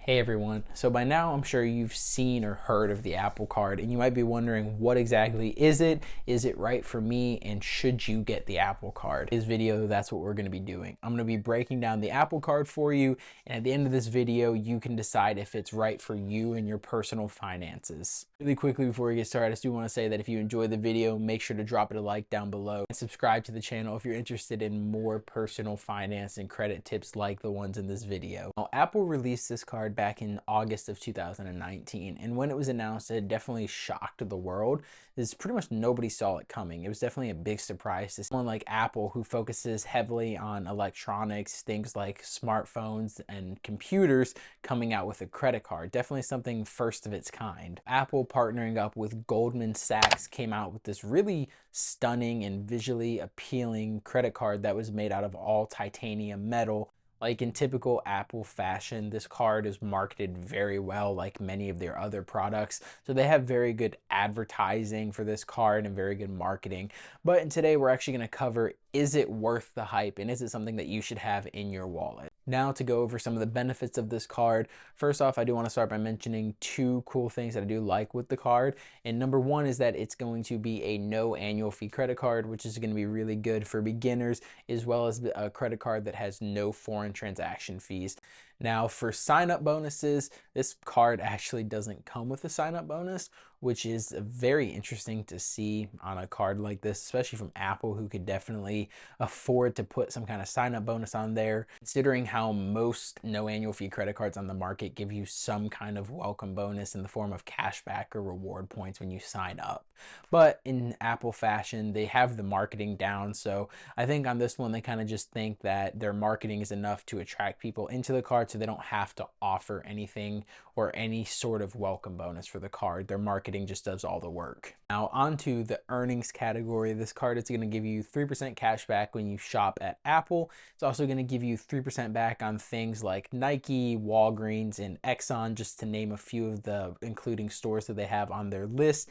Hey everyone. So by now I'm sure you've seen or heard of the Apple Card, and you might be wondering, what exactly is it? Is it right for me? And should you get the Apple Card? In this video, that's what we're going to be doing. I'm going to be breaking down the Apple Card for you, and at the end of this video you can decide if it's right for you and your personal finances. Really quickly before we get started, I just do want to say that if you enjoyed the video, make sure to drop it a like down below and subscribe to the channel if you're interested in more personal finance and credit tips like the ones in this video. Now, Apple released this card back in August of 2019, and when it was announced, it definitely shocked the world. Pretty much nobody saw it coming. It was definitely a big surprise to someone like Apple, who focuses heavily on electronics, things like smartphones and computers, coming out with a credit card. Definitely something first of its kind. Apple, partnering up with Goldman Sachs, came out with this really stunning and visually appealing credit card that was made out of all titanium metal. Like in typical Apple fashion, this card is marketed very well, like many of their other products. So they have very good advertising for this card and very good marketing. But today we're actually going to cover, is it worth the hype, and is it something that you should have in your wallet? Now, to go over some of the benefits of this card, first off, I do want to start by mentioning two cool things that I do like with the card. And number one is that it's going to be a no annual fee credit card, which is going to be really good for beginners, as well as a credit card that has no foreign transaction fees. Now, for sign-up bonuses, this card actually doesn't come with a sign-up bonus, which is very interesting to see on a card like this, especially from Apple, who could definitely afford to put some kind of sign-up bonus on there, considering how most no annual fee credit cards on the market give you some kind of welcome bonus in the form of cashback or reward points when you sign up. But in Apple fashion, they have the marketing down, so I think on this one they kind of just think that their marketing is enough to attract people into the card, so they don't have to offer anything or any sort of welcome bonus for the card. Their marketing just does all the work. Now, onto the earnings category. This card is going to give you 3% cash back when you shop at Apple. It's also going to give you 3% back on things like Nike, Walgreens, and Exxon, just to name a few of the including stores that they have on their list,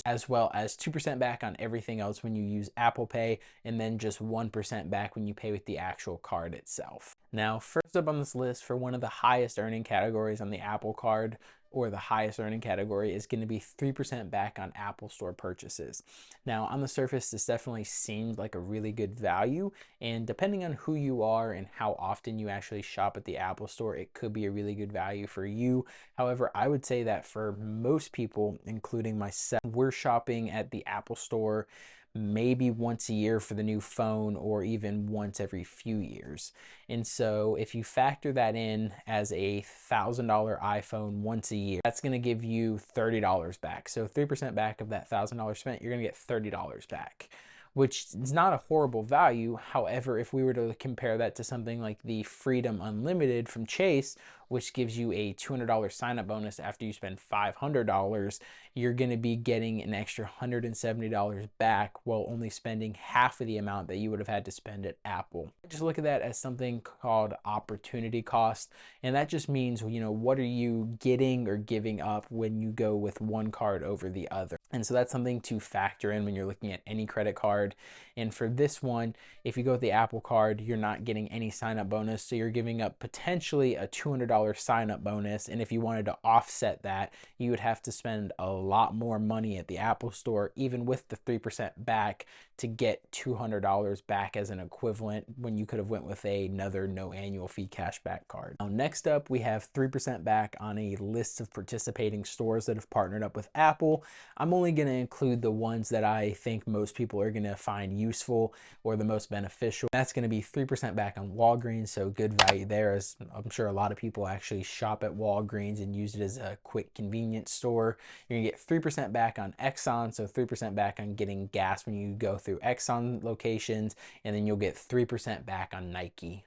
as well as 2% back on everything else when you use Apple Pay, and then just 1% back when you pay with the actual card itself. Now, first up on this list for one of the highest earning categories on the Apple Card, or the highest earning category, is going to be 3% back on Apple Store purchases. Now, on the surface, this definitely seems like a really good value, and depending on who you are and how often you actually shop at the Apple Store, it could be a really good value for you. However, I would say that for most people, including myself, we're shopping at the Apple Store maybe once a year for the new phone, or even once every few years. And so if you factor that in as a $1,000 iPhone once a year, that's going to give you $30 back. So 3% back of that $1,000 spent, you're going to get $30 back, which is not a horrible value. However, if we were to compare that to something like the Freedom Unlimited from Chase, which gives you a $200 sign-up bonus after you spend $500, you're going to be getting an extra $170 back while only spending half of the amount that you would have had to spend at Apple. Just look at that as something called opportunity cost, and that just means, what are you getting or giving up when you go with one card over the other? And so that's something to factor in when you're looking at any credit card. And for this one, if you go with the Apple Card, you're not getting any sign-up bonus, so you're giving up potentially a $200 sign-up bonus. And if you wanted to offset that, you would have to spend a lot more money at the Apple Store, even with the 3% back, to get $200 back as an equivalent, when you could have went with another no annual fee cashback card. Now, next up, we have 3% back on a list of participating stores that have partnered up with Apple. I'm only going to include the ones that I think most people are going to find useful or the most beneficial. That's going to be 3% back on Walgreens, so good value there, as I'm sure a lot of people actually shop at Walgreens and use it as a quick convenience store. You're going to get 3% back on Exxon, so 3% back on getting gas when you go through Exxon locations, and then you'll get 3% back on Nike.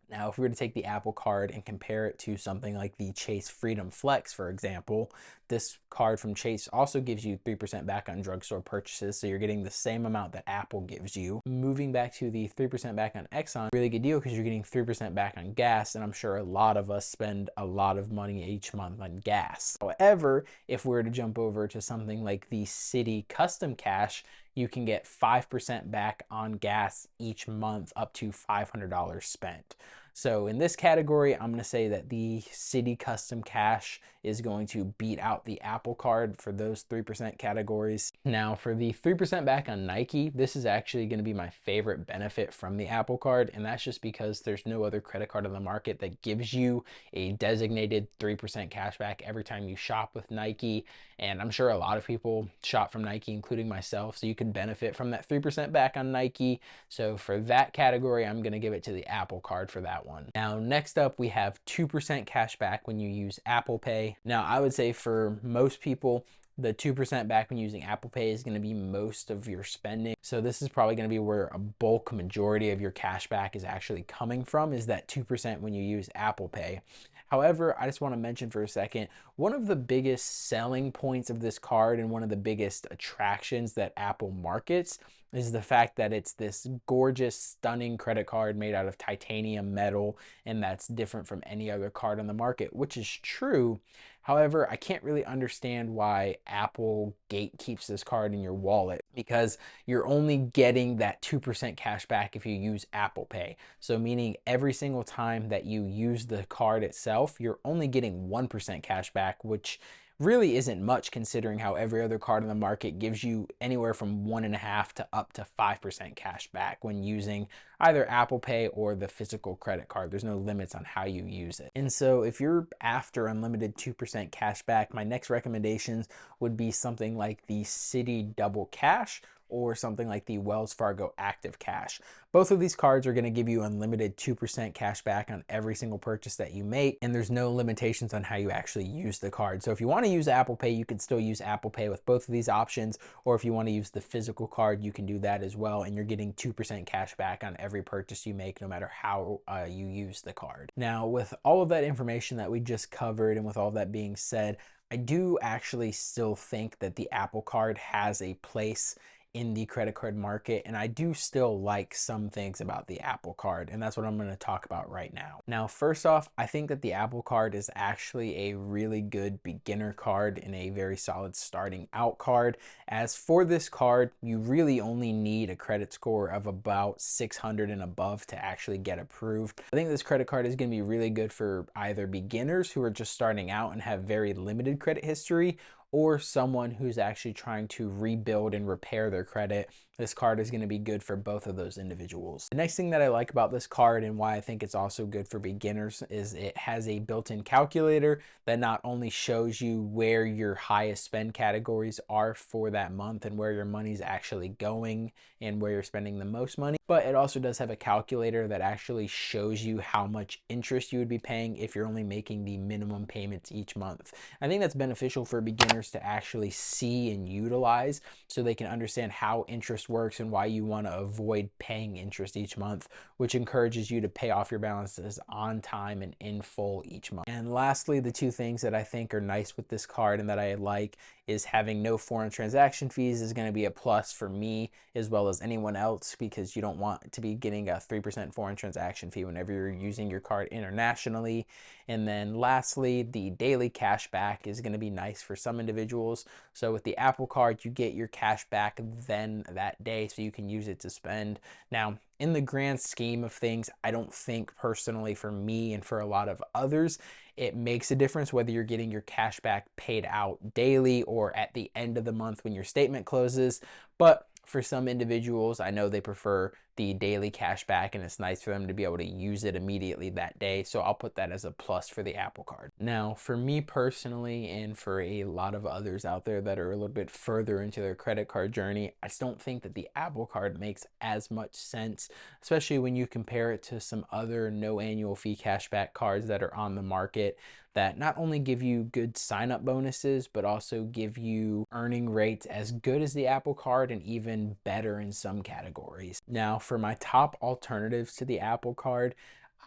Now, if we were to take the Apple Card and compare it to something like the Chase Freedom Flex, for example, this card from Chase also gives you 3% back on drugstore purchases, so you're getting the same amount that Apple gives you. Moving back to the 3% back on Exxon, really good deal, because you're getting 3% back on gas, and I'm sure a lot of us spend a lot of money each month on gas. However, if we were to jump over to something like the Citi Custom Cash, you can get 5% back on gas each month up to $500 spent. So in this category, I'm going to say that the Citi Custom Cash is going to beat out the Apple Card for those 3% categories. Now for the 3% back on Nike, this is actually going to be my favorite benefit from the Apple Card, and that's just because there's no other credit card on the market that gives you a designated 3% cash back every time you shop with Nike. And I'm sure a lot of people shop from Nike, including myself, so you can benefit from that 3% back on Nike. So for that category, I'm going to give it to the Apple Card for that one. Now, next up, we have 2% cash back when you use Apple Pay. Now, I would say for most people, the 2% back when using Apple Pay is going to be most of your spending. So this is probably going to be where a bulk majority of your cash back is actually coming from, is that 2% when you use Apple Pay. However, I just want to mention for a second, one of the biggest selling points of this card and one of the biggest attractions that Apple markets is the fact that it's this gorgeous, stunning credit card made out of titanium metal, and that's different from any other card on the market, which is true. However, I can't really understand why Apple gatekeeps this card in your wallet, because you're only getting that 2% cash back if you use Apple Pay. So meaning every single time that you use the card itself, you're only getting 1% cash back, which really isn't much considering how every other card on the market gives you anywhere from 1.5 to up to 5% cash back when using either Apple Pay or the physical credit card. There's no limits on how you use it. And so if you're after unlimited 2% cash back, my next recommendations would be something like the Citi Double Cash or something like the Wells Fargo Active Cash. Both of these cards are going to give you unlimited 2% cash back on every single purchase that you make, and there's no limitations on how you actually use the card. So if you want to use Apple Pay, you can still use Apple Pay with both of these options, or if you want to use the physical card, you can do that as well, and you're getting 2% cash back on every purchase you make, no matter how you use the card. Now, with all of that information that we just covered, and with all that being said, I do actually still think that the Apple Card has a place in the credit card market, and I do still like some things about the Apple Card, and that's what I'm going to talk about right now. Now, first off, I think that the Apple Card is actually a really good beginner card and a very solid starting out card. As for this card, you really only need a credit score of about 600 and above to actually get approved. I think this credit card is going to be really good for either beginners who are just starting out and have very limited credit history, or someone who's actually trying to rebuild and repair their credit. This card is going to be good for both of those individuals. The next thing that I like about this card, and why I think it's also good for beginners, is it has a built-in calculator that not only shows you where your highest spend categories are for that month and where your money's actually going and where you're spending the most money, but it also does have a calculator that actually shows you how much interest you would be paying if you're only making the minimum payments each month. I think that's beneficial for beginners to actually see and utilize, so they can understand how interest works and why you want to avoid paying interest each month, which encourages you to pay off your balances on time and in full each month. And lastly, the two things that I think are nice with this card and that I like is having no foreign transaction fees is going to be a plus for me as well as anyone else, because you don't want to be getting a 3% foreign transaction fee whenever you're using your card internationally. And then lastly, the daily cash back is going to be nice for some individuals. So with the Apple Card, you get your cash back then that day, so you can use it to spend. Now, in the grand scheme of things, I don't think personally for me and for a lot of others, it makes a difference whether you're getting your cash back paid out daily or at the end of the month when your statement closes. But for some individuals, I know they prefer the daily cash back, and it's nice for them to be able to use it immediately that day. So I'll put that as a plus for the Apple Card. Now, for me personally, and for a lot of others out there that are a little bit further into their credit card journey, I just don't think that the Apple Card makes as much sense, especially when you compare it to some other no annual fee cashback cards that are on the market that not only give you good sign-up bonuses, but also give you earning rates as good as the Apple Card and even better in some categories. Now, for my top alternatives to the Apple Card,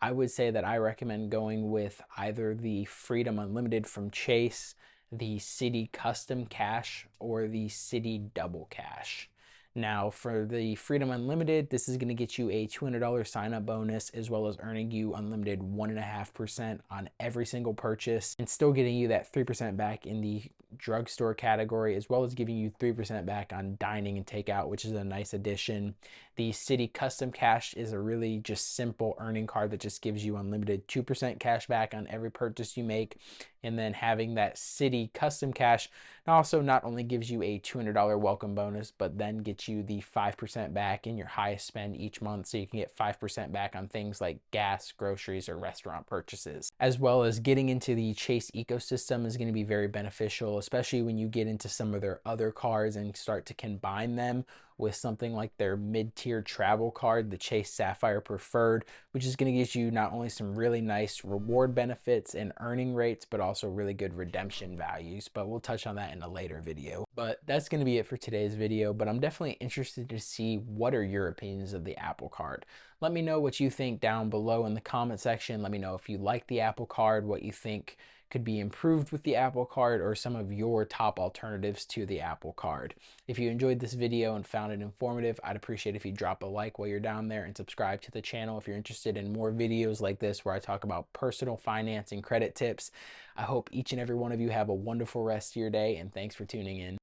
I would say that I recommend going with either the Freedom Unlimited from Chase, the Citi Custom Cash, or the Citi Double Cash. Now, for the Freedom Unlimited, this is going to get you a $200 sign-up bonus, as well as earning you unlimited 1.5% on every single purchase, and still getting you that 3% back in the drugstore category, as well as giving you 3% back on dining and takeout, which is a nice addition. The Citi Custom Cash is a really just simple earning card that just gives you unlimited 2% cash back on every purchase you make. And then having that Citi Custom Cash also not only gives you a $200 welcome bonus, but then gets you the 5% back in your highest spend each month. So you can get 5% back on things like gas, groceries, or restaurant purchases. As well as getting into the Chase ecosystem is going to be very beneficial, especially when you get into some of their other cards and start to combine them with something like their mid-tier travel card, the Chase Sapphire Preferred, which is going to get you not only some really nice reward benefits and earning rates, but also really good redemption values. But we'll touch on that in a later video. But that's going to be it for today's video. But I'm definitely interested to see what are your opinions of the Apple Card. Let me know what you think down below in the comment section. Let me know if you like the Apple Card, what you think could be improved with the Apple Card, or some of your top alternatives to the Apple Card. If you enjoyed this video and found it informative, I'd appreciate if you drop a like while you're down there and subscribe to the channel if you're interested in more videos like this where I talk about personal finance and credit tips. I hope each and every one of you have a wonderful rest of your day, and thanks for tuning in.